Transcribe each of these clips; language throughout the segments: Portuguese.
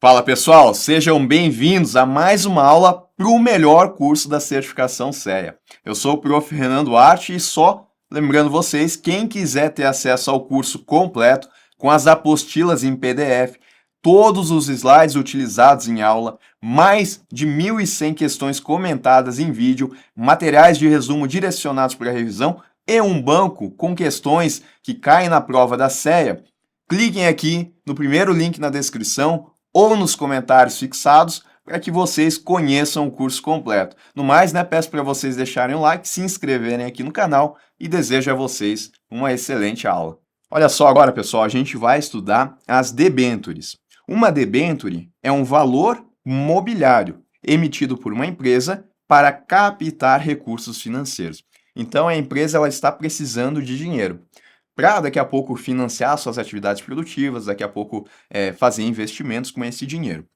Fala pessoal, sejam bem-vindos a mais uma aula para o melhor curso da certificação CEA. Eu sou o Prof. Renan Duarte e só lembrando vocês, quem quiser ter acesso ao curso completo, com as apostilas em PDF, todos os slides utilizados em aula, mais de 1.100 questões comentadas em vídeo, materiais de resumo direcionados para a revisão e um banco com questões que caem na prova da CEA, cliquem aqui no primeiro link na descrição ou nos comentários fixados para que vocês conheçam o curso completo. No mais, peço para vocês deixarem o like, se inscreverem aqui no canal e desejo a vocês uma excelente aula. Olha só agora, pessoal, a gente vai estudar as debêntures. Uma debenture é um valor mobiliário emitido por uma empresa para captar recursos financeiros. Então, a empresa ela está precisando de dinheiro para daqui a pouco financiar suas atividades produtivas, daqui a pouco fazer investimentos com esse dinheiro.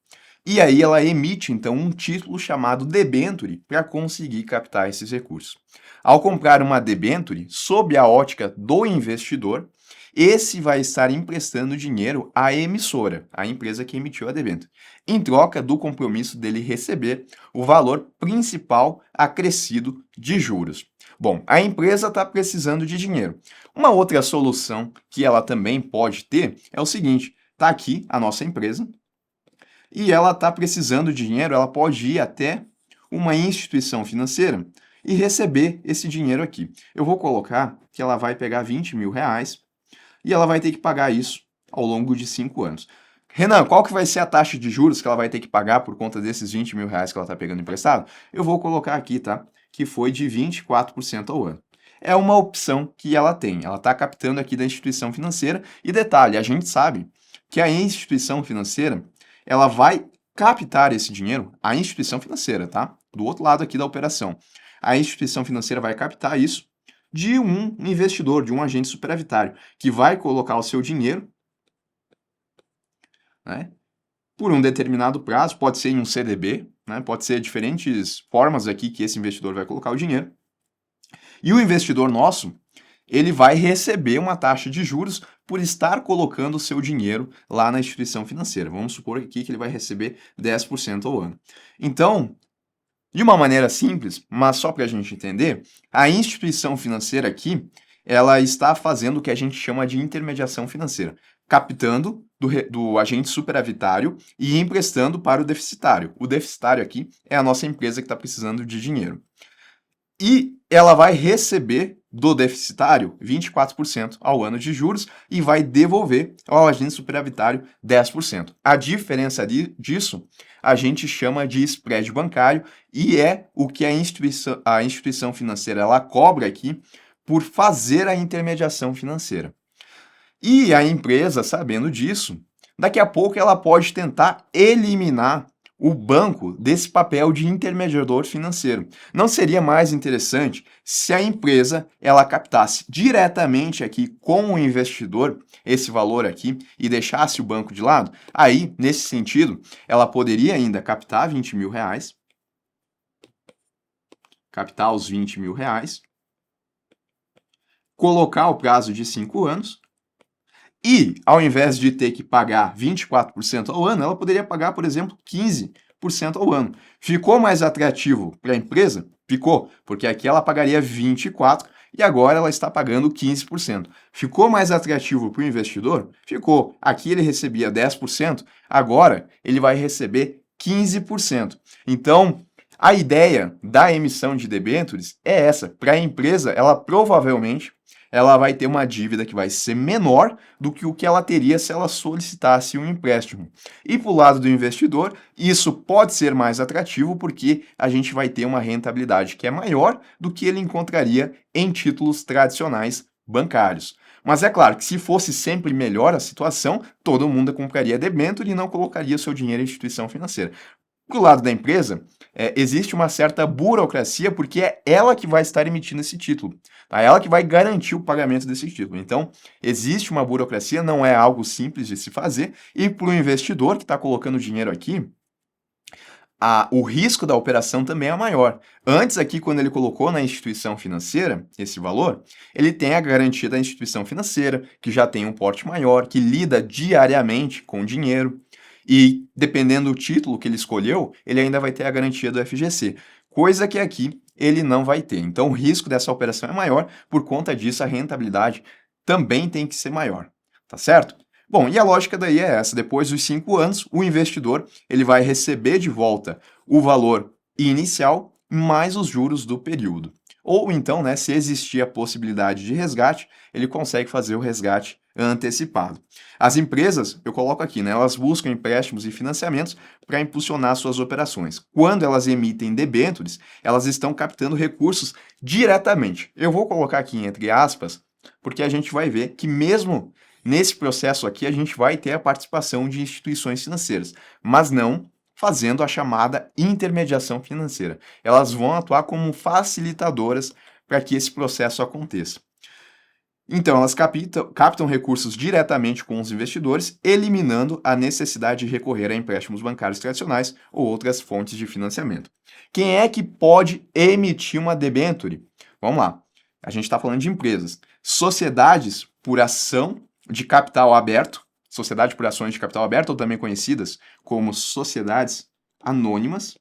E aí ela emite, então, um título chamado debênture para conseguir captar esses recursos. Ao comprar uma debênture, sob a ótica do investidor, esse vai estar emprestando dinheiro à emissora, a empresa que emitiu a debênture, em troca do compromisso dele receber o valor principal acrescido de juros. Bom, a empresa está precisando de dinheiro. Uma outra solução que ela também pode ter é o seguinte: está aqui a nossa empresa e ela está precisando de dinheiro, ela pode ir até uma instituição financeira e receber esse dinheiro aqui. Eu vou colocar que ela vai pegar 20 mil reais e ela vai ter que pagar isso ao longo de 5 anos. Renan, qual que vai ser a taxa de juros que ela vai ter que pagar por conta desses 20 mil reais que ela está pegando emprestado? Eu vou colocar aqui, tá? Que foi de 24% ao ano. É uma opção que ela tem. Ela está captando aqui da instituição financeira. E detalhe, a gente sabe que a instituição financeira, ela vai captar esse dinheiro, a instituição financeira, tá? Do outro lado aqui da operação. A instituição financeira vai captar isso de um investidor, de um agente superavitário, que vai colocar o seu dinheiro, né, por um determinado prazo, pode ser em um CDB, né, pode ser diferentes formas aqui que esse investidor vai colocar o dinheiro. E o investidor nosso, ele vai receber uma taxa de juros por estar colocando o seu dinheiro lá na instituição financeira. Vamos supor aqui que ele vai receber 10% ao ano. Então, de uma maneira simples, mas só para a gente entender, a instituição financeira aqui, ela está fazendo o que a gente chama de intermediação financeira, captando do agente superavitário e emprestando para o deficitário. O deficitário aqui é a nossa empresa que está precisando de dinheiro. E ela vai receber do deficitário 24% ao ano de juros e vai devolver ao agente superavitário 10%. A diferença disso a gente chama de spread bancário e é o que a instituição financeira ela cobra aqui por fazer a intermediação financeira. E a empresa, sabendo disso, daqui a pouco ela pode tentar eliminar o banco desse papel de intermediador financeiro. Não seria mais interessante se a empresa ela captasse diretamente aqui com o investidor esse valor aqui e deixasse o banco de lado? Aí, nesse sentido, ela poderia ainda captar 20 mil reais, captar os 20 mil reais, colocar o prazo de 5 anos, e, ao invés de ter que pagar 24% ao ano, ela poderia pagar, por exemplo, 15% ao ano. Ficou mais atrativo para a empresa? Ficou, porque aqui ela pagaria 24% e agora ela está pagando 15%. Ficou mais atrativo para o investidor? Ficou. Aqui ele recebia 10%, agora ele vai receber 15%. Então, a ideia da emissão de debêntures é essa. Para a empresa, ela provavelmente ela vai ter uma dívida que vai ser menor do que o que ela teria se ela solicitasse um empréstimo. E para o lado do investidor, isso pode ser mais atrativo porque a gente vai ter uma rentabilidade que é maior do que ele encontraria em títulos tradicionais bancários. Mas é claro que se fosse sempre melhor a situação, todo mundo compraria debênture e não colocaria seu dinheiro em instituição financeira. Do lado da empresa, existe uma certa burocracia, porque é ela que vai estar emitindo esse título. Tá? É ela que vai garantir o pagamento desse título. Então, existe uma burocracia, não é algo simples de se fazer, e para o investidor que está colocando dinheiro aqui, o risco da operação também é maior. Antes aqui, quando ele colocou na instituição financeira esse valor, ele tem a garantia da instituição financeira, que já tem um porte maior, que lida diariamente com dinheiro. E dependendo do título que ele escolheu, ele ainda vai ter a garantia do FGC, coisa que aqui ele não vai ter. Então o risco dessa operação é maior, por conta disso a rentabilidade também tem que ser maior, tá certo? Bom, e a lógica daí é essa, depois dos 5 anos, o investidor ele vai receber de volta o valor inicial mais os juros do período. Ou então, né, se existir a possibilidade de resgate, ele consegue fazer o resgate antecipado. As empresas, eu coloco aqui, né, elas buscam empréstimos e financiamentos para impulsionar suas operações. Quando elas emitem debêntures, elas estão captando recursos diretamente. Eu vou colocar aqui entre aspas, porque a gente vai ver que mesmo nesse processo aqui a gente vai ter a participação de instituições financeiras, mas não fazendo a chamada intermediação financeira. Elas vão atuar como facilitadoras para que esse processo aconteça. Então, elas captam recursos diretamente com os investidores, eliminando a necessidade de recorrer a empréstimos bancários tradicionais ou outras fontes de financiamento. Quem é que pode emitir uma debênture? Vamos lá. A gente está falando de empresas. Sociedades por ação de capital aberto, sociedade por ações de capital aberto, ou também conhecidas como sociedades anônimas,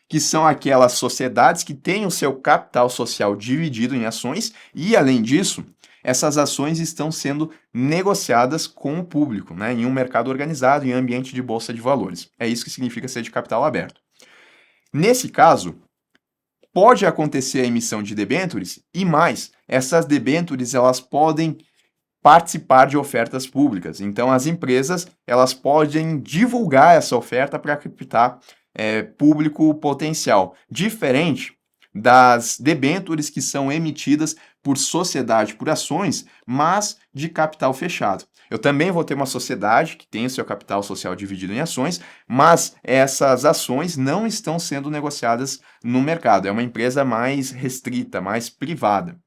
que são aquelas sociedades que têm o seu capital social dividido em ações e, além disso, essas ações estão sendo negociadas com o público, né, em um mercado organizado, em ambiente de bolsa de valores. É isso que significa ser de capital aberto. Nesse caso, pode acontecer a emissão de debêntures e mais, essas debêntures elas podem participar de ofertas públicas. Então, as empresas elas podem divulgar essa oferta para captar público potencial, diferente das debêntures que são emitidas por sociedade por ações, mas de capital fechado. Eu também vou ter uma sociedade que tem o seu capital social dividido em ações, mas essas ações não estão sendo negociadas no mercado. É uma empresa mais restrita, mais privada.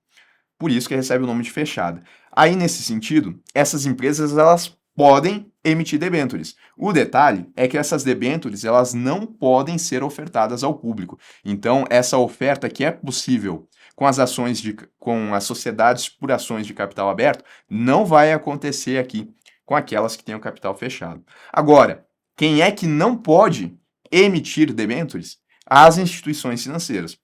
Por isso que recebe o nome de fechada. Aí, nesse sentido, essas empresas elas podem emitir debêntures. O detalhe é que essas debêntures elas não podem ser ofertadas ao público. Então, essa oferta que é possível com com as sociedades por ações de capital aberto não vai acontecer aqui com aquelas que têm o capital fechado. Agora, quem é que não pode emitir debêntures? As instituições financeiras.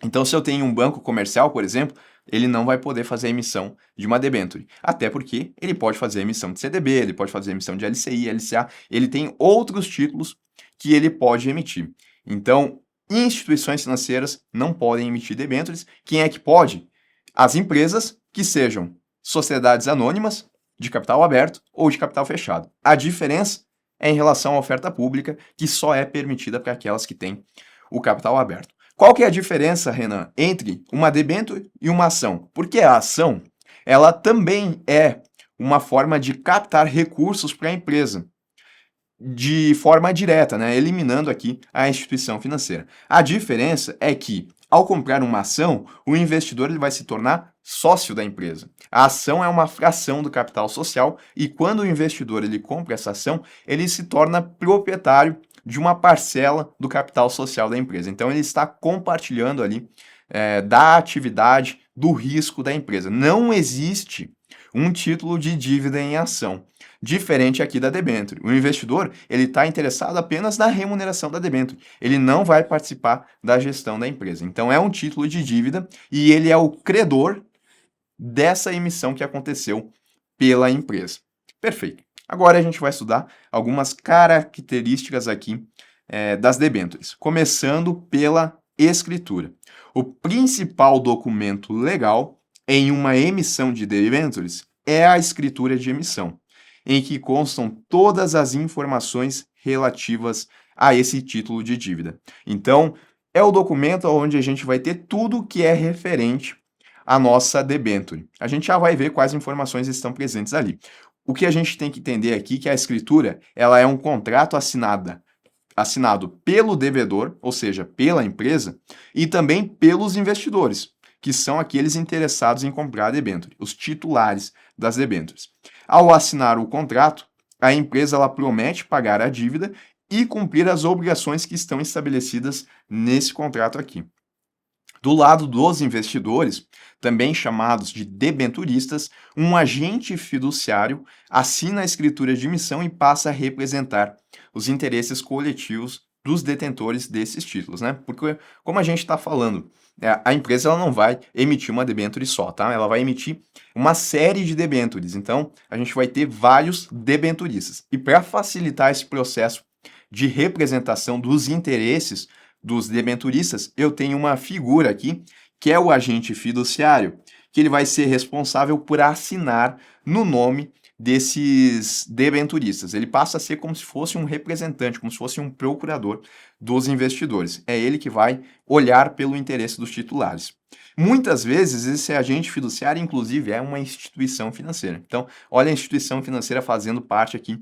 Então, se eu tenho um banco comercial, por exemplo, ele não vai poder fazer a emissão de uma debênture. Até porque ele pode fazer a emissão de CDB, ele pode fazer a emissão de LCI, LCA, ele tem outros títulos que ele pode emitir. Então, instituições financeiras não podem emitir debêntures. Quem é que pode? As empresas que sejam sociedades anônimas, de capital aberto ou de capital fechado. A diferença é em relação à oferta pública, que só é permitida para aquelas que têm o capital aberto. Qual que é a diferença, Renan, entre uma debênture e uma ação? Porque a ação, ela também é uma forma de captar recursos para a empresa, de forma direta, né? Eliminando aqui a instituição financeira. A diferença é que, ao comprar uma ação, o investidor ele vai se tornar sócio da empresa. A ação é uma fração do capital social e quando o investidor ele compra essa ação, ele se torna proprietário de uma parcela do capital social da empresa. Então, ele está compartilhando ali da atividade, do risco da empresa. Não existe um título de dívida em ação, diferente aqui da debênture. O investidor ele está interessado apenas na remuneração da debênture. Ele não vai participar da gestão da empresa. Então, é um título de dívida e ele é o credor dessa emissão que aconteceu pela empresa. Perfeito. Agora a gente vai estudar algumas características aqui das debêntures, começando pela escritura. O principal documento legal em uma emissão de debêntures é a escritura de emissão, em que constam todas as informações relativas a esse título de dívida. Então, é o documento onde a gente vai ter tudo que é referente à nossa debênture. A gente já vai ver quais informações estão presentes ali. O que a gente tem que entender aqui é que a escritura ela é um contrato assinado pelo devedor, ou seja, pela empresa, e também pelos investidores, que são aqueles interessados em comprar a debênture, os titulares das debêntures. Ao assinar o contrato, a empresa ela promete pagar a dívida e cumprir as obrigações que estão estabelecidas nesse contrato aqui. Do lado dos investidores, também chamados de debenturistas, um agente fiduciário assina a escritura de emissão e passa a representar os interesses coletivos dos detentores desses títulos, né? Porque, como a gente está falando, a empresa ela não vai emitir uma debênture só, tá? Ela vai emitir uma série de debêntures. Então, a gente vai ter vários debenturistas. E para facilitar esse processo de representação dos interesses dos debenturistas, eu tenho uma figura aqui, que é o agente fiduciário, que ele vai ser responsável por assinar no nome desses debenturistas. Ele passa a ser como se fosse um representante, como se fosse um procurador dos investidores. É ele que vai olhar pelo interesse dos titulares. Muitas vezes, esse agente fiduciário, inclusive, é uma instituição financeira. Então, olha a instituição financeira fazendo parte aqui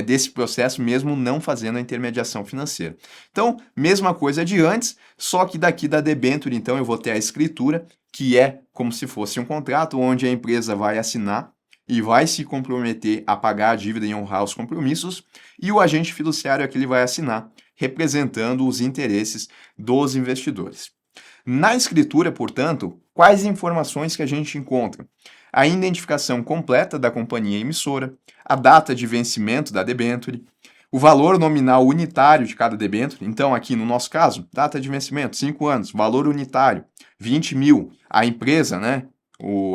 desse processo, mesmo não fazendo a intermediação financeira. Então, mesma coisa de antes, só que daqui da debênture, então, eu vou ter a escritura, que é como se fosse um contrato, onde a empresa vai assinar e vai se comprometer a pagar a dívida e honrar os compromissos, e o agente fiduciário é que ele vai assinar, representando os interesses dos investidores. Na escritura, portanto, quais informações que a gente encontra? A identificação completa da companhia emissora, a data de vencimento da debênture, o valor nominal unitário de cada debênture. Então, aqui no nosso caso, data de vencimento, 5 anos, valor unitário, 20 mil. A empresa, né?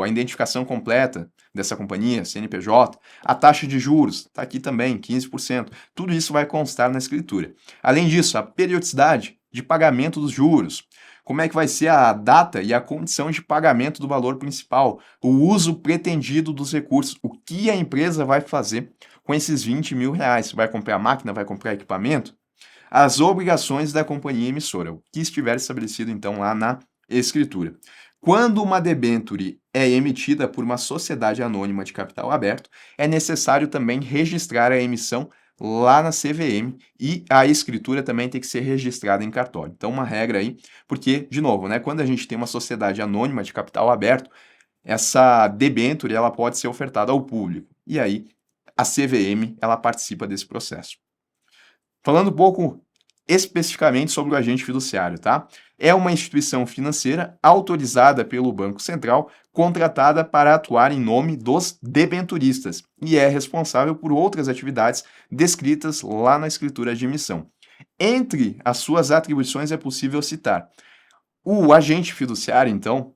A identificação completa dessa companhia, CNPJ, a taxa de juros, está aqui também, 15%. Tudo isso vai constar na escritura. Além disso, a periodicidade de pagamento dos juros, como é que vai ser a data e a condição de pagamento do valor principal, o uso pretendido dos recursos, o que a empresa vai fazer com esses 20 mil reais. Vai comprar máquina, vai comprar equipamento? As obrigações da companhia emissora, o que estiver estabelecido então lá na escritura. Quando uma debênture é emitida por uma sociedade anônima de capital aberto, é necessário também registrar a emissão lá na CVM e a escritura também tem que ser registrada em cartório. Então, uma regra aí, porque, de novo, né, quando a gente tem uma sociedade anônima de capital aberto, essa debênture ela pode ser ofertada ao público. E aí, a CVM ela participa desse processo. Falando um pouco especificamente sobre o agente fiduciário, tá? É uma instituição financeira autorizada pelo Banco Central, contratada para atuar em nome dos debenturistas e é responsável por outras atividades descritas lá na escritura de emissão. Entre as suas atribuições é possível citar o agente fiduciário, então,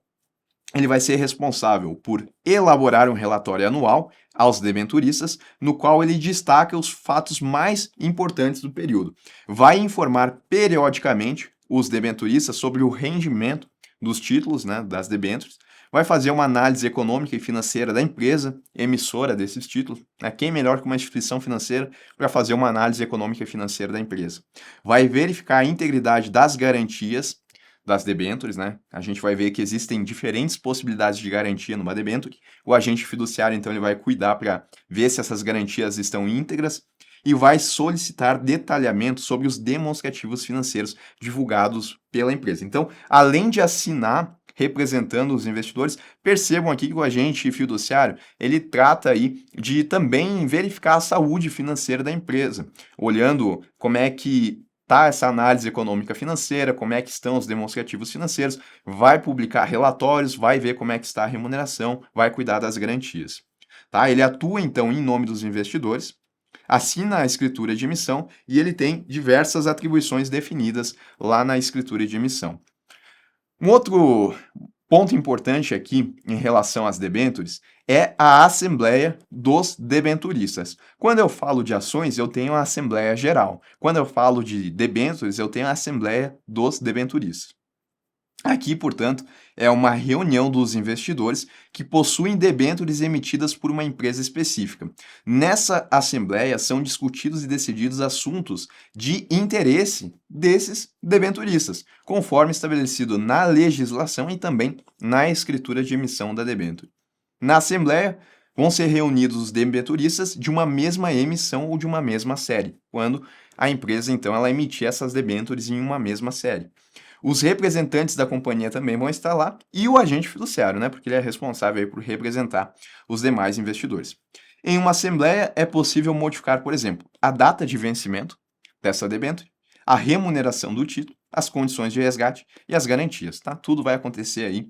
ele vai ser responsável por elaborar um relatório anual aos debenturistas, no qual ele destaca os fatos mais importantes do período. Vai informar periodicamente os debenturistas sobre o rendimento dos títulos, né, das debêntures, vai fazer uma análise econômica e financeira da empresa emissora desses títulos. Né? Quem melhor que uma instituição financeira para fazer uma análise econômica e financeira da empresa? Vai verificar a integridade das garantias das debêntures, né? A gente vai ver que existem diferentes possibilidades de garantia numa debênture. O agente fiduciário, então, ele vai cuidar para ver se essas garantias estão íntegras e vai solicitar detalhamento sobre os demonstrativos financeiros divulgados pela empresa. Então, além de assinar representando os investidores, percebam aqui que o agente fiduciário, ele trata aí de também verificar a saúde financeira da empresa, olhando como é que tá essa análise econômica financeira, como é que estão os demonstrativos financeiros, vai publicar relatórios, vai ver como é que está a remuneração, vai cuidar das garantias. Tá? Ele atua então em nome dos investidores, assina a escritura de emissão e ele tem diversas atribuições definidas lá na escritura de emissão. Um outro ponto importante aqui em relação às debêntures é a assembleia dos debenturistas. Quando eu falo de ações, eu tenho a assembleia geral. Quando eu falo de debêntures, eu tenho a assembleia dos debenturistas. Aqui, portanto, é uma reunião dos investidores que possuem debêntures emitidas por uma empresa específica. Nessa assembleia são discutidos e decididos assuntos de interesse desses debenturistas, conforme estabelecido na legislação e também na escritura de emissão da debênture. Na assembleia vão ser reunidos os debenturistas de uma mesma emissão ou de uma mesma série, quando a empresa então ela emitir essas debêntures em uma mesma série. Os representantes da companhia também vão estar lá e o agente fiduciário, né, porque ele é responsável aí por representar os demais investidores. Em uma assembleia é possível modificar, por exemplo, a data de vencimento dessa debênture, a remuneração do título, as condições de resgate e as garantias, tá? Tudo vai acontecer aí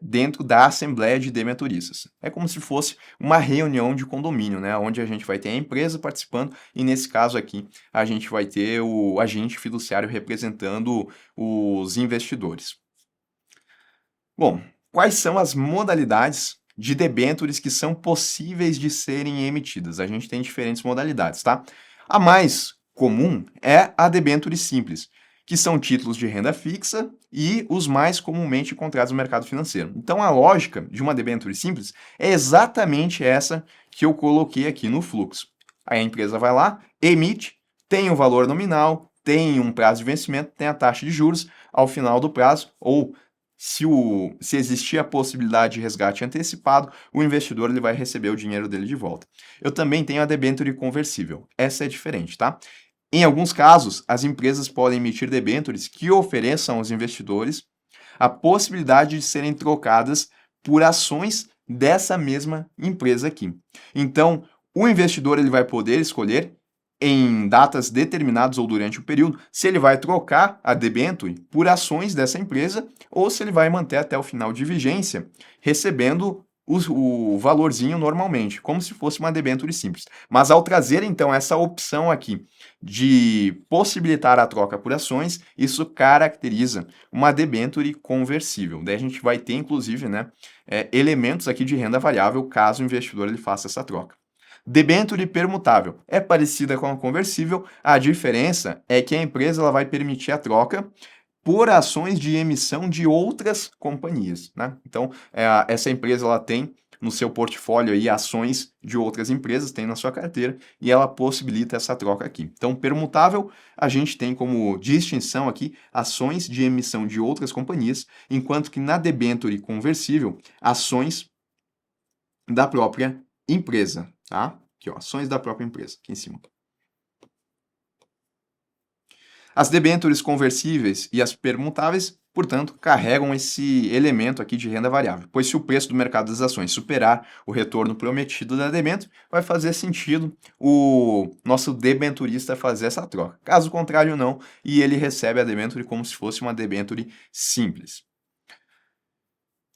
dentro da Assembleia de Debenturistas. É como se fosse uma reunião de condomínio, né? Onde a gente vai ter a empresa participando e, nesse caso aqui, a gente vai ter o agente fiduciário representando os investidores. Bom, quais são as modalidades de debêntures que são possíveis de serem emitidas? A gente tem diferentes modalidades, tá? A mais comum é a debênture simples, que são títulos de renda fixa e os mais comumente encontrados no mercado financeiro. Então, a lógica de uma debênture simples é exatamente essa que eu coloquei aqui no fluxo. Aí a empresa vai lá, emite, tem o valor nominal, tem um prazo de vencimento, tem a taxa de juros ao final do prazo, ou se existir a possibilidade de resgate antecipado, o investidor ele vai receber o dinheiro dele de volta. Eu também tenho a debênture conversível. Essa é diferente, tá? Em alguns casos, as empresas podem emitir debêntures que ofereçam aos investidores a possibilidade de serem trocadas por ações dessa mesma empresa aqui. Então, o investidor ele vai poder escolher em datas determinadas ou durante o período, se ele vai trocar a debênture por ações dessa empresa ou se ele vai manter até o final de vigência, recebendo o valorzinho normalmente, como se fosse uma debênture simples. Mas ao trazer, então, essa opção aqui de possibilitar a troca por ações, isso caracteriza uma debênture conversível. Daí a gente vai ter, inclusive, né, elementos aqui de renda variável, caso o investidor ele faça essa troca. Debênture permutável é parecida com a conversível, a diferença é que a empresa ela vai permitir a troca por ações de emissão de outras companhias, né? Então, essa empresa ela tem no seu portfólio aí ações de outras empresas, tem na sua carteira, e ela possibilita essa troca aqui. Então, permutável, a gente tem como distinção aqui ações de emissão de outras companhias, enquanto que na debênture conversível, ações da própria empresa, tá? Aqui, ó, ações da própria empresa, aqui em cima. As debêntures conversíveis e as permutáveis, portanto, carregam esse elemento aqui de renda variável, pois se o preço do mercado das ações superar o retorno prometido da debênture, vai fazer sentido o nosso debenturista fazer essa troca. Caso contrário, não, e ele recebe a debênture como se fosse uma debênture simples.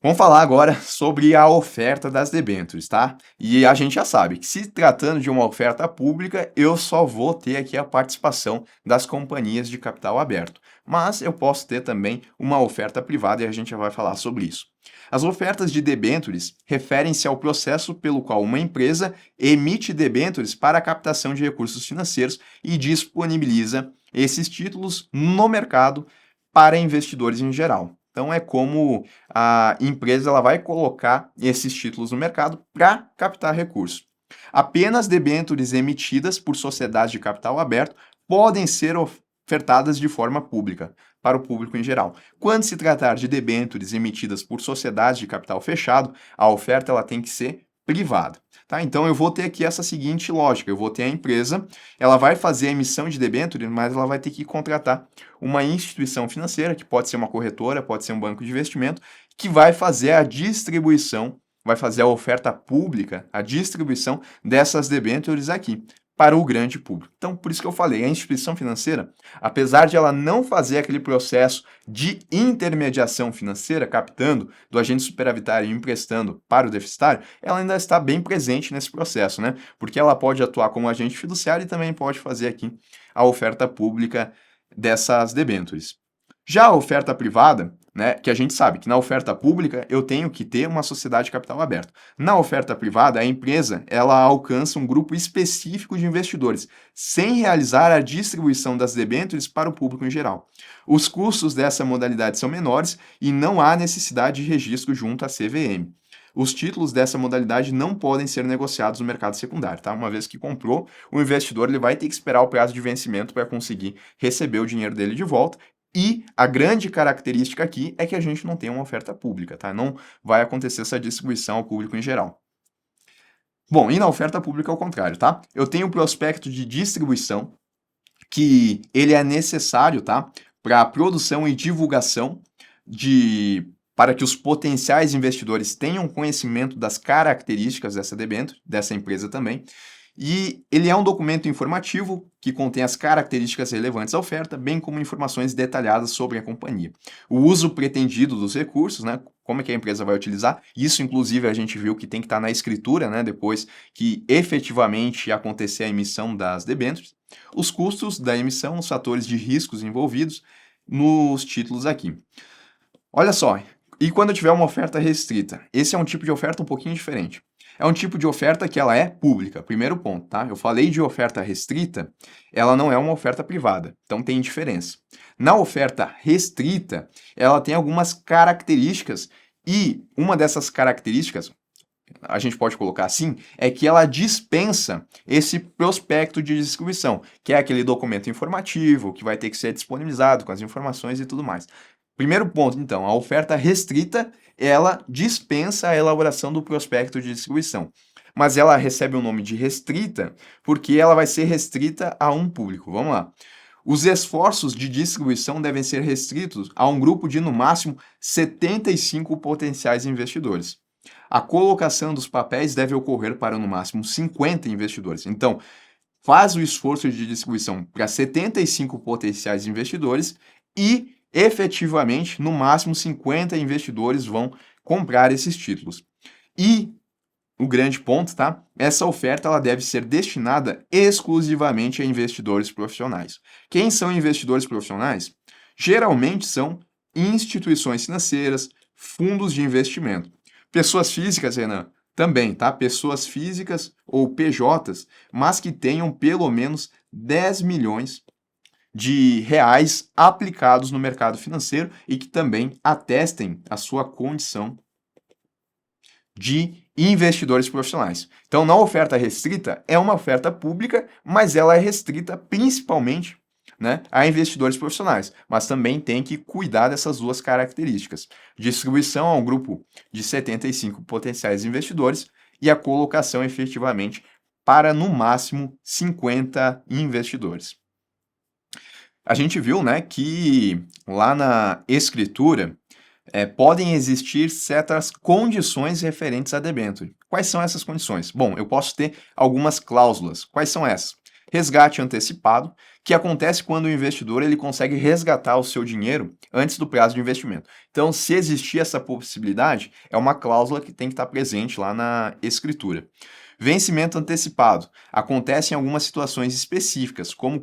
Vamos falar agora sobre a oferta das debêntures, tá? E a gente já sabe que, se tratando de uma oferta pública, eu só vou ter aqui a participação das companhias de capital aberto. Mas eu posso ter também uma oferta privada e a gente já vai falar sobre isso. As ofertas de debêntures referem-se ao processo pelo qual uma empresa emite debêntures para a captação de recursos financeiros e disponibiliza esses títulos no mercado para investidores em geral. Então, é como a empresa ela vai colocar esses títulos no mercado para captar recursos. Apenas debêntures emitidas por sociedades de capital aberto podem ser ofertadas de forma pública, para o público em geral. Quando se tratar de debêntures emitidas por sociedades de capital fechado, a oferta ela tem que ser privada. Tá? Então, eu vou ter aqui essa seguinte lógica. Eu vou ter a empresa, ela vai fazer a emissão de debêntures, mas ela vai ter que contratar uma instituição financeira, que pode ser uma corretora, pode ser um banco de investimento, que vai fazer a distribuição, vai fazer a oferta pública, a distribuição dessas debêntures aqui para o grande público. Então, por isso que eu falei, a instituição financeira, apesar de ela não fazer aquele processo de intermediação financeira, captando do agente superavitário e emprestando para o deficitário, ela ainda está bem presente nesse processo, né? Porque ela pode atuar como agente fiduciário e também pode fazer aqui a oferta pública dessas debêntures. Já a oferta privada, né, que a gente sabe que na oferta pública eu tenho que ter uma sociedade de capital aberto. Na oferta privada, a empresa ela alcança um grupo específico de investidores, sem realizar a distribuição das debêntures para o público em geral. Os custos dessa modalidade são menores e não há necessidade de registro junto à CVM. Os títulos dessa modalidade não podem ser negociados no mercado secundário, tá? Uma vez que comprou, o investidor ele vai ter que esperar o prazo de vencimento para conseguir receber o dinheiro dele de volta. E a grande característica aqui é que a gente não tem uma oferta pública, tá? Não vai acontecer essa distribuição ao público em geral. Bom, e na oferta pública é o contrário, tá? Eu tenho o prospecto de distribuição, que ele é necessário, tá? Para a produção e divulgação para que os potenciais investidores tenham conhecimento das características dessa debênture, dessa empresa também. E ele é um documento informativo que contém as características relevantes à oferta, bem como informações detalhadas sobre a companhia. O uso pretendido dos recursos, né? Como é que a empresa vai utilizar? Isso, inclusive, a gente viu que tem que estar na escritura, né? Depois que efetivamente acontecer a emissão das debêntures. Os custos da emissão, os fatores de riscos envolvidos nos títulos aqui. Olha só, e quando tiver uma oferta restrita? Esse é um tipo de oferta um pouquinho diferente. É um tipo de oferta que ela é pública, primeiro ponto, tá? Eu falei de oferta restrita, ela não é uma oferta privada, então tem diferença. Na oferta restrita, ela tem algumas características e uma dessas características, a gente pode colocar assim, é que ela dispensa esse prospecto de distribuição, que é aquele documento informativo que vai ter que ser disponibilizado com as informações e tudo mais. Primeiro ponto, então, a oferta restrita, ela dispensa a elaboração do prospecto de distribuição. Mas ela recebe o nome de restrita porque ela vai ser restrita a um público. Vamos lá. Os esforços de distribuição devem ser restritos a um grupo de, no máximo, 75 potenciais investidores. A colocação dos papéis deve ocorrer para, no máximo, 50 investidores. Então, faz o esforço de distribuição para 75 potenciais investidores e efetivamente, no máximo 50 investidores vão comprar esses títulos. E o grande ponto, tá? Essa oferta ela deve ser destinada exclusivamente a investidores profissionais. Quem são investidores profissionais? Geralmente são instituições financeiras, fundos de investimento. Pessoas físicas, Renan, também, tá? Pessoas físicas ou PJs, mas que tenham pelo menos 10 milhões de reais aplicados no mercado financeiro e que também atestem a sua condição de investidores profissionais. Então, na oferta restrita, é uma oferta pública, mas ela é restrita principalmente, né, a investidores profissionais, mas também tem que cuidar dessas duas características: distribuição a um grupo de 75 potenciais investidores e a colocação efetivamente para, no máximo, 50 investidores. A gente viu, né, que lá na escritura podem existir certas condições referentes à debênture. Quais são essas condições? Bom, eu posso ter algumas cláusulas. Quais são essas? Resgate antecipado, que acontece quando o investidor ele consegue resgatar o seu dinheiro antes do prazo de investimento. Então, se existir essa possibilidade, é uma cláusula que tem que estar presente lá na escritura. Vencimento antecipado acontece em algumas situações específicas, como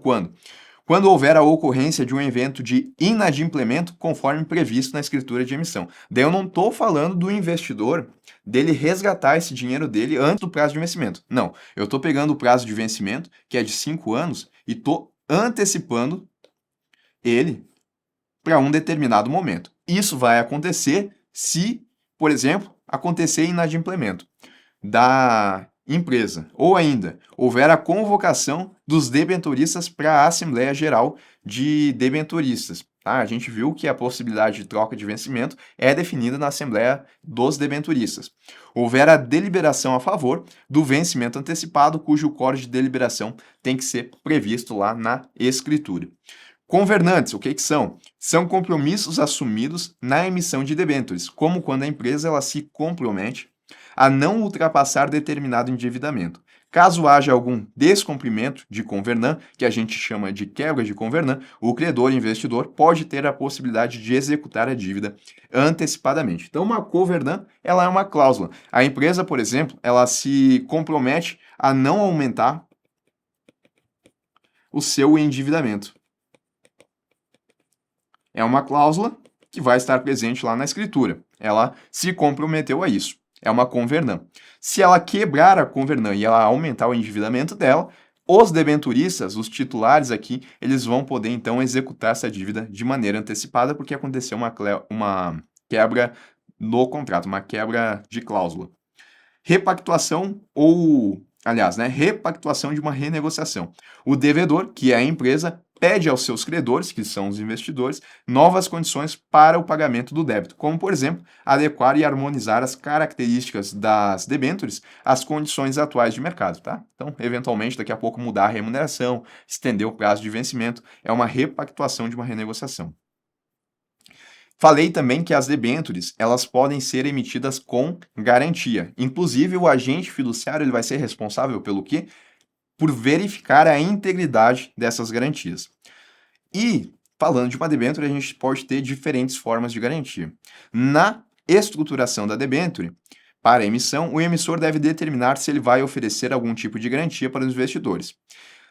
quando houver a ocorrência de um evento de inadimplemento conforme previsto na escritura de emissão. Daí eu não estou falando do investidor dele resgatar esse dinheiro dele antes do prazo de vencimento. Não, eu estou pegando o prazo de vencimento, que é de 5 anos, e estou antecipando ele para um determinado momento. Isso vai acontecer se, por exemplo, acontecer inadimplemento da empresa, ou ainda houver a convocação dos debenturistas para a Assembleia Geral de Debenturistas. Tá? A gente viu que a possibilidade de troca de vencimento é definida na Assembleia dos Debenturistas. Houver a deliberação a favor do vencimento antecipado, cujo código de deliberação tem que ser previsto lá na escritura. Convernantes, o que são? São compromissos assumidos na emissão de debêntures, como quando a empresa ela se compromete a não ultrapassar determinado endividamento. Caso haja algum descumprimento de convenant, que a gente chama de quebra de convenant, o credor investidor pode ter a possibilidade de executar a dívida antecipadamente. Então, uma convenant, ela é uma cláusula. A empresa, por exemplo, ela se compromete a não aumentar o seu endividamento. É uma cláusula que vai estar presente lá na escritura. Ela se comprometeu a isso. É uma convenant. Se ela quebrar a convenant e ela aumentar o endividamento dela, os debenturistas, os titulares aqui, eles vão poder então executar essa dívida de maneira antecipada porque aconteceu uma quebra no contrato, uma quebra de cláusula. Repactuação repactuação de uma renegociação. O devedor, que é a empresa, pede aos seus credores, que são os investidores, novas condições para o pagamento do débito, como, por exemplo, adequar e harmonizar as características das debêntures às condições atuais de mercado, tá? Então, eventualmente, daqui a pouco mudar a remuneração, estender o prazo de vencimento, é uma repactuação de uma renegociação. Falei também que as debêntures, elas podem ser emitidas com garantia. Inclusive, o agente fiduciário ele vai ser responsável pelo quê? por verificar a integridade dessas garantias. E, falando de uma debênture, a gente pode ter diferentes formas de garantia. Na estruturação da debênture, para a emissão, o emissor deve determinar se ele vai oferecer algum tipo de garantia para os investidores.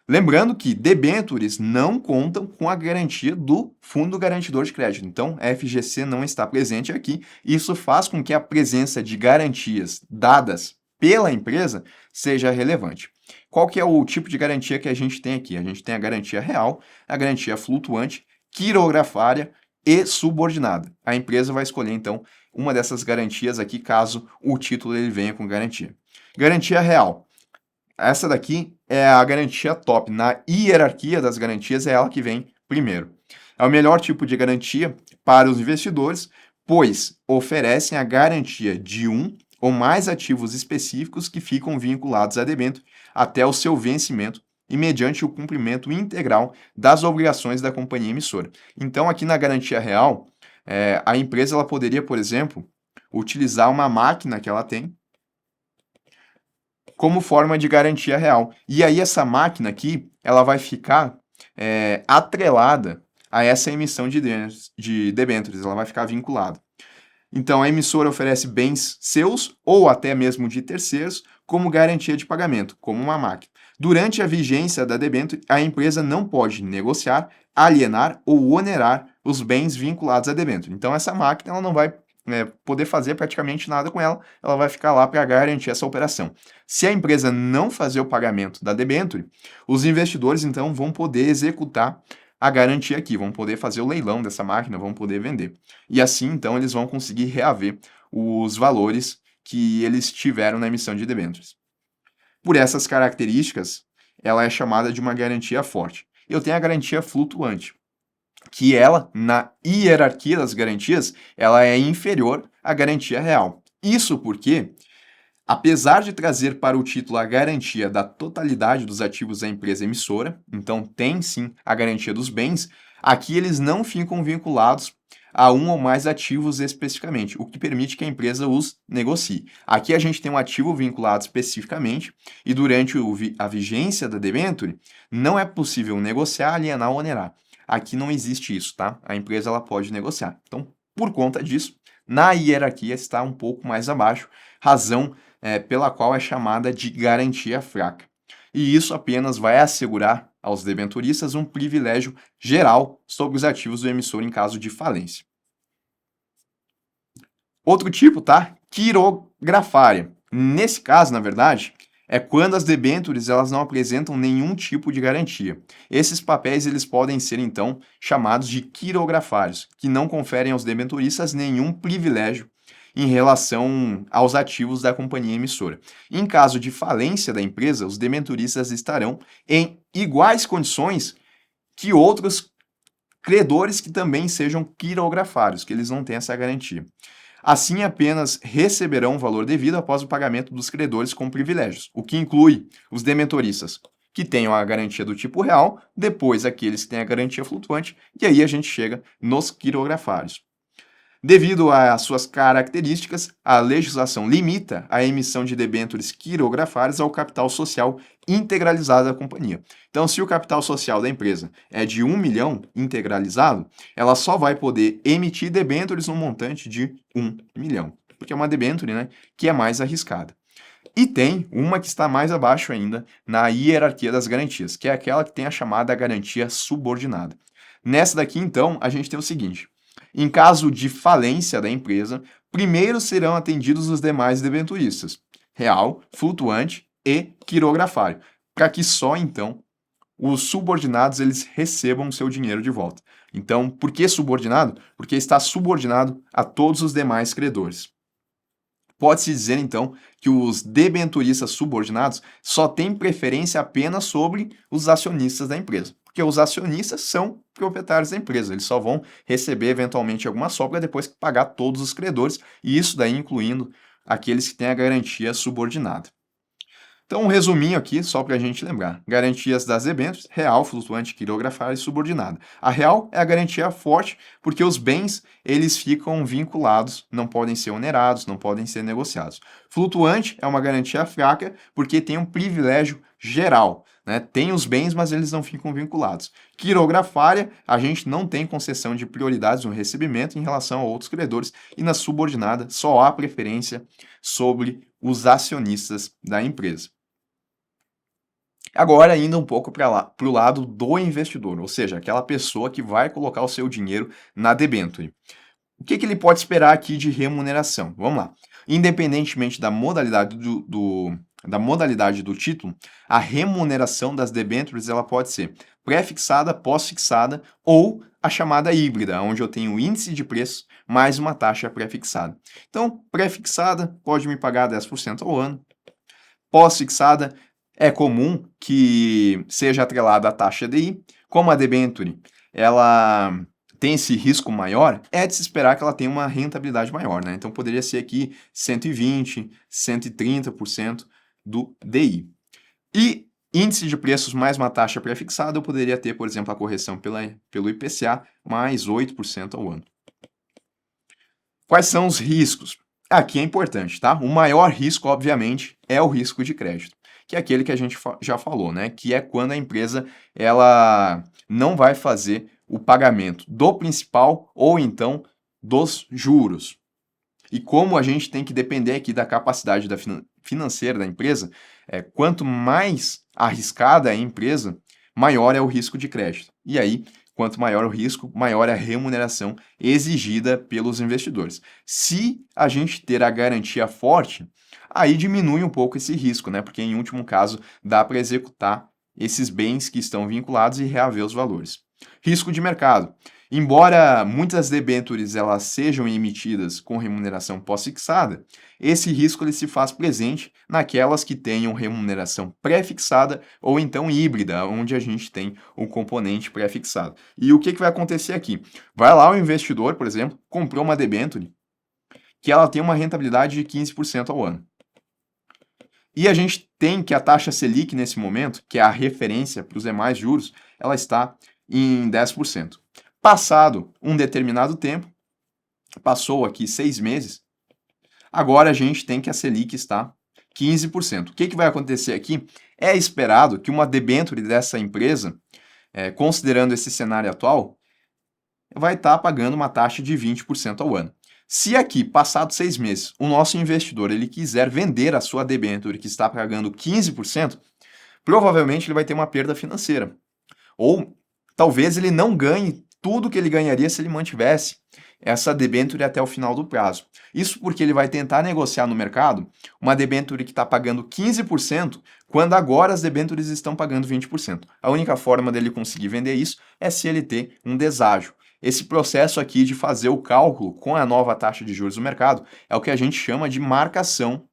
Lembrando que debêntures não contam com a garantia do Fundo Garantidor de Crédito. Então, a FGC não está presente aqui. Isso faz com que a presença de garantias dadas pela empresa seja relevante. Qual que é o tipo de garantia que a gente tem aqui? A gente tem a garantia real, a garantia flutuante, quirografária e subordinada. A empresa vai escolher, então, uma dessas garantias aqui, caso o título ele venha com garantia. Garantia real. Essa daqui é a garantia top. Na hierarquia das garantias, é ela que vem primeiro. É o melhor tipo de garantia para os investidores, pois oferecem a garantia de um ou mais ativos específicos que ficam vinculados a debênture até o seu vencimento e mediante o cumprimento integral das obrigações da companhia emissora. Então, aqui na garantia real, a empresa ela poderia, por exemplo, utilizar uma máquina que ela tem como forma de garantia real. E aí essa máquina aqui, ela vai ficar atrelada a essa emissão de debêntures, ela vai ficar vinculada. Então, a emissora oferece bens seus ou até mesmo de terceiros como garantia de pagamento, como uma máquina. Durante a vigência da debênture, a empresa não pode negociar, alienar ou onerar os bens vinculados à debênture. Então, essa máquina ela não vai poder fazer praticamente nada com ela, ela vai ficar lá para garantir essa operação. Se a empresa não fazer o pagamento da debênture, os investidores então vão poder executar a garantia aqui, vão poder fazer o leilão dessa máquina, vão poder vender. E assim então eles vão conseguir reaver os valores que eles tiveram na emissão de debêntures. Por essas características, ela é chamada de uma garantia forte. Eu tenho a garantia flutuante, que ela, na hierarquia das garantias, ela é inferior à garantia real. Isso porque, apesar de trazer para o título a garantia da totalidade dos ativos da empresa emissora, então tem sim a garantia dos bens, aqui eles não ficam vinculados a um ou mais ativos especificamente, o que permite que a empresa os negocie. Aqui a gente tem um ativo vinculado especificamente e durante a vigência da debênture não é possível negociar, alienar ou onerar. Aqui não existe isso, tá? A empresa ela pode negociar. Então, por conta disso, na hierarquia está um pouco mais abaixo, razão pela qual é chamada de garantia fraca. E isso apenas vai assegurar aos debenturistas um privilégio geral sobre os ativos do emissor em caso de falência. Outro tipo, tá? Quirografária. Nesse caso, na verdade, é quando as debêntures elas não apresentam nenhum tipo de garantia. Esses papéis eles podem ser então chamados de quirografários, que não conferem aos debenturistas nenhum privilégio em relação aos ativos da companhia emissora. Em caso de falência da empresa, os debenturistas estarão em iguais condições que outros credores que também sejam quirografários, que eles não têm essa garantia. Assim, apenas receberão o valor devido após o pagamento dos credores com privilégios, o que inclui os debenturistas que tenham a garantia do tipo real, depois aqueles que têm a garantia flutuante, e aí a gente chega nos quirografários. Devido às suas características, a legislação limita a emissão de debêntures quirografárias ao capital social integralizado da companhia. Então, se o capital social da empresa é de 1 milhão integralizado, ela só vai poder emitir debêntures no montante de 1 milhão, porque é uma debênture, né, que é mais arriscada. E tem uma que está mais abaixo ainda na hierarquia das garantias, que é aquela que tem a chamada garantia subordinada. Nessa daqui, então, a gente tem o seguinte: em caso de falência da empresa, primeiro serão atendidos os demais debenturistas, real, flutuante e quirografário, para que só então os subordinados eles recebam seu dinheiro de volta. Então, por que subordinado? Porque está subordinado a todos os demais credores. Pode-se dizer, então, que os debenturistas subordinados só têm preferência apenas sobre os acionistas da empresa, porque os acionistas são proprietários da empresa, eles só vão receber eventualmente alguma sobra depois que pagar todos os credores, e isso daí incluindo aqueles que têm a garantia subordinada. Então, um resuminho aqui, só para a gente lembrar. Garantias das debêntures, real, flutuante, quirografária e subordinada. A real é a garantia forte, porque os bens, eles ficam vinculados, não podem ser onerados, não podem ser negociados. Flutuante é uma garantia fraca, porque tem um privilégio geral, né? Tem os bens, mas eles não ficam vinculados. Quirografária, a gente não tem concessão de prioridades no recebimento em relação a outros credores, e na subordinada só há preferência sobre os acionistas da empresa. Agora, indo um pouco para o lado do investidor, ou seja, aquela pessoa que vai colocar o seu dinheiro na debênture. O que ele pode esperar aqui de remuneração? Vamos lá. Independentemente da modalidade da modalidade do título, a remuneração das debêntures ela pode ser pré-fixada, pós-fixada ou a chamada híbrida, onde eu tenho o índice de preço mais uma taxa pré-fixada. Então, pré-fixada pode me pagar 10% ao ano. Pós-fixada é comum que seja atrelada à taxa DI. Como a debênture ela tem esse risco maior, é de se esperar que ela tenha uma rentabilidade maior, né? Então poderia ser aqui 120%, 130% do DI. E índice de preços mais uma taxa pré-fixada, eu poderia ter, por exemplo, a correção pelo IPCA mais 8% ao ano. Quais são os riscos? Aqui é importante, tá? O maior risco, obviamente, é o risco de crédito, que é aquele que a gente já falou, né? Que é quando a empresa ela não vai fazer o pagamento do principal ou então dos juros. E como a gente tem que depender aqui da capacidade financeira da empresa, quanto mais arriscada é a empresa, maior é o risco de crédito. E aí, quanto maior o risco, maior é a remuneração exigida pelos investidores. Se a gente ter a garantia forte, aí diminui um pouco esse risco, né? Porque em último caso dá para executar esses bens que estão vinculados e reaver os valores. Risco de mercado. Embora muitas debêntures elas sejam emitidas com remuneração pós-fixada, esse risco ele se faz presente naquelas que tenham remuneração pré-fixada ou então híbrida, onde a gente tem o componente pré-fixado. E o que vai acontecer aqui? Vai lá o investidor, por exemplo, comprou uma debênture que ela tem uma rentabilidade de 15% ao ano. E a gente tem que a taxa Selic nesse momento, que é a referência para os demais juros, ela está em 10%. Passado um determinado tempo, passou aqui 6 meses, agora a gente tem que a Selic está 15%. O que vai acontecer aqui? É esperado que uma debênture dessa empresa, considerando esse cenário atual, vai estar pagando uma taxa de 20% ao ano. Se aqui, passados 6 meses, o nosso investidor ele quiser vender a sua debênture que está pagando 15%, provavelmente ele vai ter uma perda financeira. Ou talvez ele não ganhe tudo que ele ganharia se ele mantivesse essa debênture até o final do prazo. Isso porque ele vai tentar negociar no mercado uma debênture que está pagando 15%, quando agora as debêntures estão pagando 20%. A única forma dele conseguir vender isso é se ele ter um deságio. Esse processo aqui de fazer o cálculo com a nova taxa de juros do mercado é o que a gente chama de marcação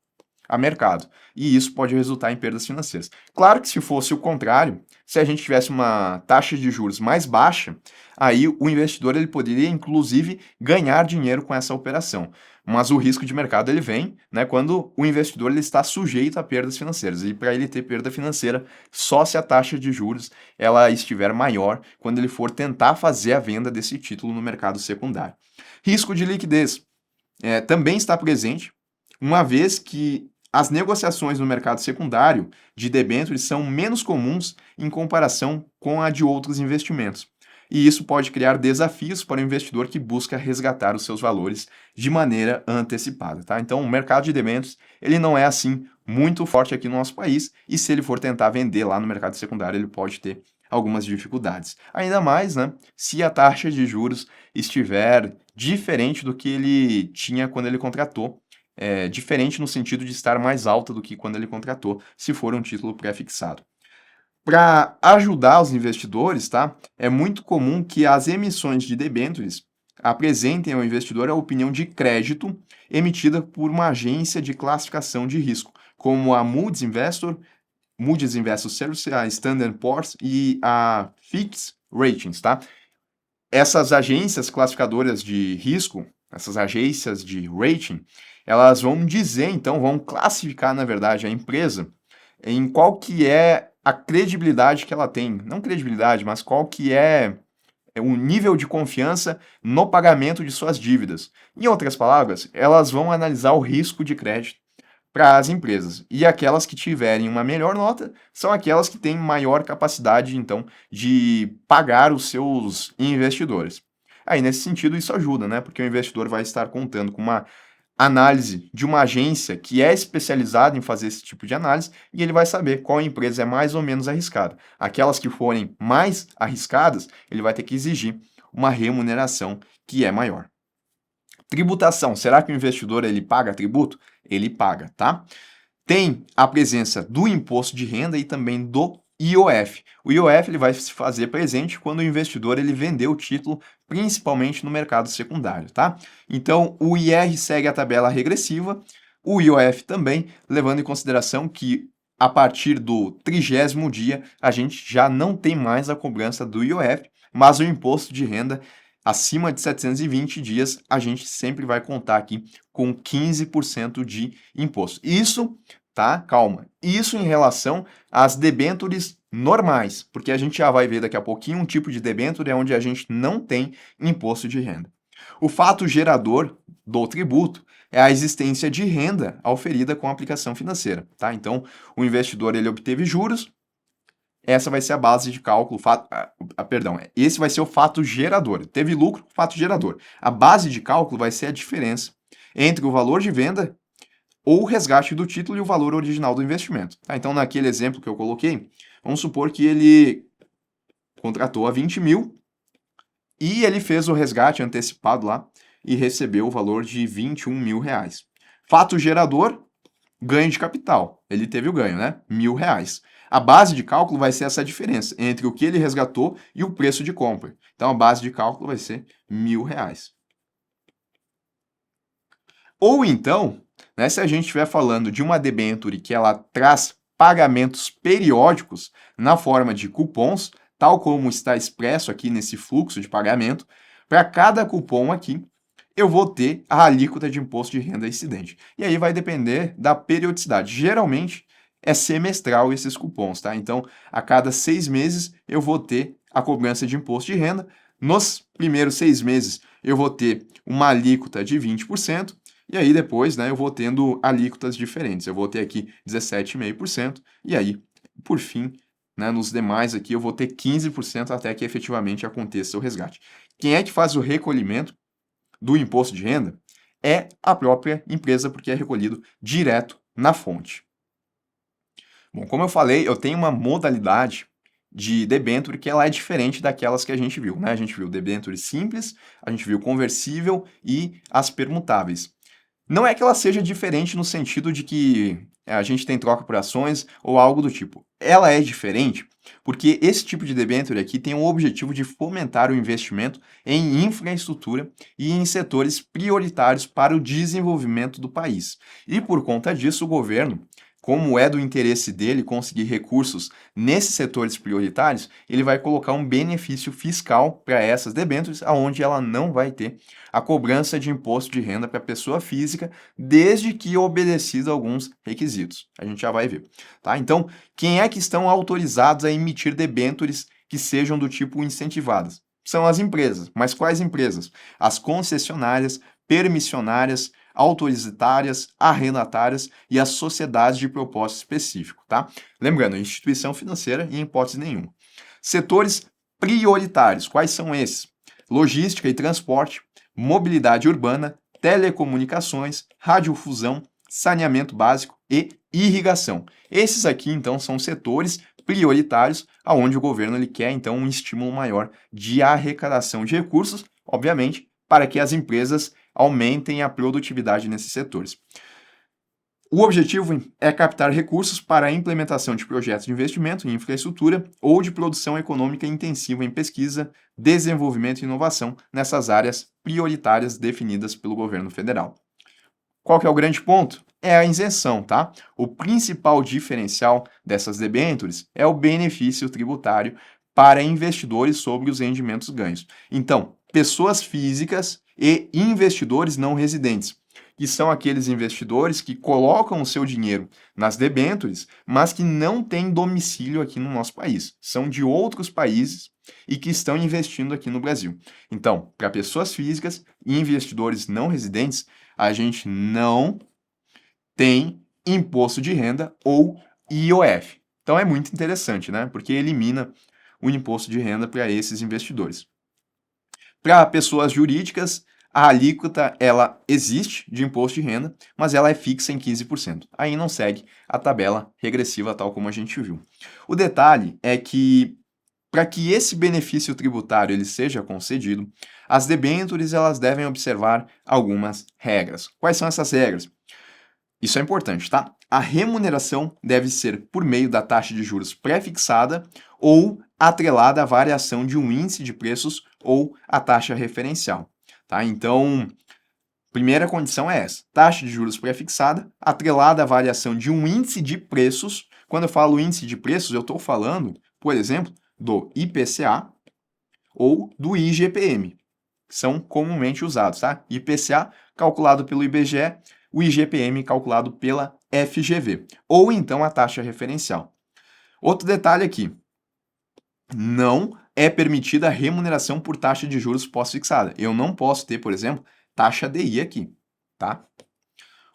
a mercado. E isso pode resultar em perdas financeiras. Claro que se fosse o contrário, se a gente tivesse uma taxa de juros mais baixa, aí o investidor ele poderia inclusive ganhar dinheiro com essa operação. Mas o risco de mercado ele vem, né, quando o investidor ele está sujeito a perdas financeiras. E para ele ter perda financeira, só se a taxa de juros ela estiver maior quando ele for tentar fazer a venda desse título no mercado secundário. Risco de liquidez também está presente, uma vez que as negociações no mercado secundário de debêntures são menos comuns em comparação com a de outros investimentos. E isso pode criar desafios para o investidor que busca resgatar os seus valores de maneira antecipada, tá? Então, o mercado de debêntures, ele não é assim muito forte aqui no nosso país, e se ele for tentar vender lá no mercado secundário, ele pode ter algumas dificuldades. Ainda mais, né, se a taxa de juros estiver diferente do que ele tinha quando ele contratou. Diferente no sentido de estar mais alta do que quando ele contratou, se for um título pré-fixado. Para ajudar os investidores, tá? É muito comum que as emissões de debêntures apresentem ao investidor a opinião de crédito emitida por uma agência de classificação de risco, como a Moody's Investors Service, a Standard & Poor's e a Fitch Ratings, tá? Essas agências classificadoras de risco, essas agências de rating, elas vão dizer, então, vão classificar, na verdade, a empresa em qual que é a credibilidade que ela tem. Não credibilidade, mas qual que é o nível de confiança no pagamento de suas dívidas. Em outras palavras, elas vão analisar o risco de crédito para as empresas. E aquelas que tiverem uma melhor nota são aquelas que têm maior capacidade, então, de pagar os seus investidores. Aí, nesse sentido, isso ajuda, né? Porque o investidor vai estar contando com uma análise de uma agência que é especializada em fazer esse tipo de análise e ele vai saber qual empresa é mais ou menos arriscada. Aquelas que forem mais arriscadas, ele vai ter que exigir uma remuneração que é maior. Tributação. Será que o investidor ele paga tributo? Ele paga, tá? Tem a presença do imposto de renda e também do IOF. O IOF ele vai se fazer presente quando o investidor ele vender o título, principalmente no mercado secundário, tá? Então, o IR segue a tabela regressiva, o IOF também, levando em consideração que a partir do 30º dia a gente já não tem mais a cobrança do IOF, mas o imposto de renda acima de 720 dias a gente sempre vai contar aqui com 15% de imposto. Isso, tá? Calma. Isso em relação às debêntures normais, porque a gente já vai ver daqui a pouquinho um tipo de debênture onde a gente não tem imposto de renda. O fato gerador do tributo é a existência de renda auferida com a aplicação financeira, tá? Então, o investidor ele obteve juros, essa vai ser a base de cálculo, esse vai ser o fato gerador. Teve lucro, fato gerador. A base de cálculo vai ser a diferença entre o valor de venda ou o resgate do título e o valor original do investimento. Tá? Então, naquele exemplo que eu coloquei, vamos supor que ele contratou a 20 mil e ele fez o resgate antecipado lá e recebeu o valor de 21 mil reais. Fato gerador, ganho de capital. Ele teve o ganho, né? R$ 1.000. A base de cálculo vai ser essa diferença entre o que ele resgatou e o preço de compra. Então, a base de cálculo vai ser R$ 1.000. Ou então, né, se a gente estiver falando de uma debênture que ela traz pagamentos periódicos na forma de cupons, tal como está expresso aqui nesse fluxo de pagamento, para cada cupom aqui, eu vou ter a alíquota de imposto de renda incidente. E aí vai depender da periodicidade. Geralmente é semestral esses cupons, tá? Então, a cada 6 meses eu vou ter a cobrança de imposto de renda. Nos primeiros 6 meses eu vou ter uma alíquota de 20%. E aí depois, né, eu vou tendo alíquotas diferentes. Eu vou ter aqui 17,5%. E aí, por fim, né, nos demais aqui eu vou ter 15% até que efetivamente aconteça o resgate. Quem é que faz o recolhimento do imposto de renda é a própria empresa, porque é recolhido direto na fonte. Bom, como eu falei, eu tenho uma modalidade de debênture que ela é diferente daquelas que a gente viu, né? A gente viu debênture simples, a gente viu conversível e as permutáveis. Não é que ela seja diferente no sentido de que a gente tem troca por ações ou algo do tipo. Ela é diferente porque esse tipo de debênture aqui tem o objetivo de fomentar o investimento em infraestrutura e em setores prioritários para o desenvolvimento do país. E por conta disso, o governo, como é do interesse dele conseguir recursos nesses setores prioritários, ele vai colocar um benefício fiscal para essas debêntures, aonde ela não vai ter a cobrança de imposto de renda para a pessoa física, desde que obedecido alguns requisitos. A gente já vai ver, tá? Então, quem é que estão autorizados a emitir debêntures que sejam do tipo incentivadas? São as empresas. Mas quais empresas? As concessionárias, permissionárias, autorizatárias, arrendatárias e as sociedades de propósito específico, tá? Lembrando, instituição financeira em hipótese nenhuma. Setores prioritários, quais são esses? Logística e transporte, mobilidade urbana, telecomunicações, radiodifusão, saneamento básico e irrigação. Esses aqui, então, são setores prioritários aonde o governo ele quer, então, um estímulo maior de arrecadação de recursos, obviamente, para que as empresas aumentem a produtividade nesses setores. O objetivo é captar recursos para a implementação de projetos de investimento em infraestrutura ou de produção econômica intensiva em pesquisa, desenvolvimento e inovação nessas áreas prioritárias definidas pelo governo federal. Qual que é o grande ponto? É a isenção, tá? O principal diferencial dessas debêntures é o benefício tributário para investidores sobre os rendimentos ganhos. Então, pessoas físicas e investidores não residentes que são aqueles investidores que colocam o seu dinheiro nas debêntures, mas que não têm domicílio aqui no nosso país. São de outros países e que estão investindo aqui no Brasil. Então, para pessoas físicas e investidores não residentes, a gente não tem imposto de renda ou IOF. Então é muito interessante, né? Porque elimina o imposto de renda para esses investidores. Para pessoas jurídicas, a alíquota ela existe de imposto de renda, mas ela é fixa em 15%. Aí não segue a tabela regressiva tal como a gente viu. O detalhe é que para que esse benefício tributário ele seja concedido, as debêntures elas devem observar algumas regras. Quais são essas regras? Isso é importante, tá? A remuneração deve ser por meio da taxa de juros pré-fixada ou atrelada à variação de um índice de preços ou a taxa referencial, tá? Então, primeira condição é essa: taxa de juros pré-fixada atrelada à variação de um índice de preços. Quando eu falo índice de preços, eu estou falando, por exemplo, do IPCA ou do IGPM, que são comumente usados, tá? IPCA calculado pelo IBGE, o IGPM calculado pela FGV, ou então a taxa referencial. Outro detalhe aqui: não é permitida a remuneração por taxa de juros pós-fixada. Eu não posso ter, por exemplo, taxa DI aqui, tá?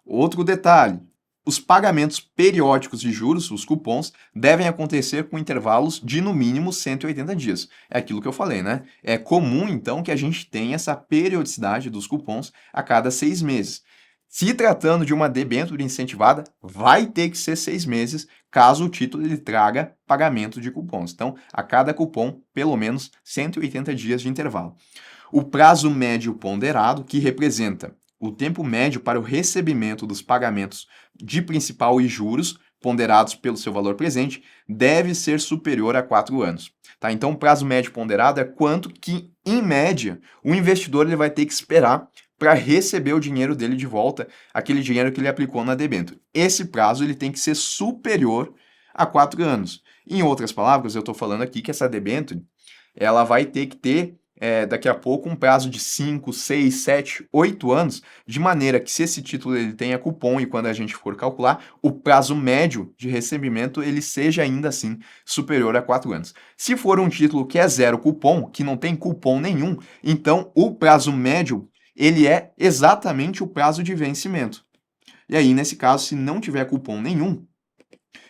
Outro detalhe: os pagamentos periódicos de juros, os cupons, devem acontecer com intervalos de no mínimo 180 dias. É aquilo que eu falei, né? É comum, então, que a gente tenha essa periodicidade dos cupons a cada 6 meses. Se tratando de uma debênture incentivada, vai ter que ser 6 meses, caso o título ele traga pagamento de cupons. Então, a cada cupom, pelo menos 180 dias de intervalo. O prazo médio ponderado, que representa o tempo médio para o recebimento dos pagamentos de principal e juros, ponderados pelo seu valor presente, deve ser superior a 4 anos. Tá? Então, o prazo médio ponderado é quanto que, em média, o investidor ele vai ter que esperar para receber o dinheiro dele de volta, aquele dinheiro que ele aplicou na debênture. Esse prazo ele tem que ser superior a 4 anos. Em outras palavras, eu estou falando aqui que essa debênture ela vai ter que ter daqui a pouco um prazo de 5, 6, 7, 8 anos, de maneira que se esse título ele tenha cupom e quando a gente for calcular, o prazo médio de recebimento ele seja ainda assim superior a 4 anos. Se for um título que é zero cupom, que não tem cupom nenhum, então o prazo médio ele é exatamente o prazo de vencimento. E aí, nesse caso, se não tiver cupom nenhum,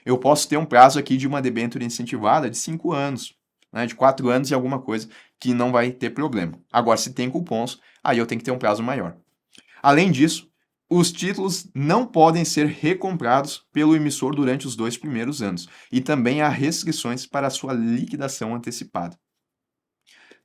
eu posso ter um prazo aqui de uma debênture incentivada de 5 anos, né, de 4 anos e alguma coisa, que não vai ter problema. Agora, se tem cupons, aí eu tenho que ter um prazo maior. Além disso, os títulos não podem ser recomprados pelo emissor durante os 2 primeiros anos, e também há restrições para a sua liquidação antecipada.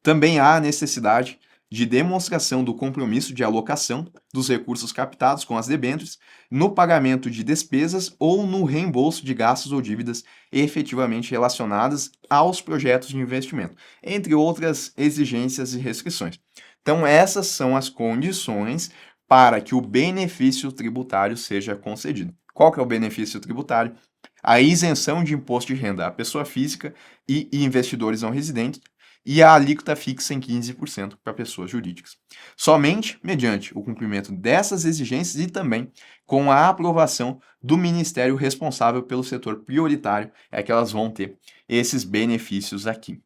Também há a necessidade de demonstração do compromisso de alocação dos recursos captados com as debêntures no pagamento de despesas ou no reembolso de gastos ou dívidas efetivamente relacionadas aos projetos de investimento, entre outras exigências e restrições. Então, essas são as condições para que o benefício tributário seja concedido. Qual que é o benefício tributário? A isenção de imposto de renda à pessoa física e investidores não residentes, e a alíquota fixa em 15% para pessoas jurídicas. Somente mediante o cumprimento dessas exigências e também com a aprovação do ministério responsável pelo setor prioritário é que elas vão ter esses benefícios aqui.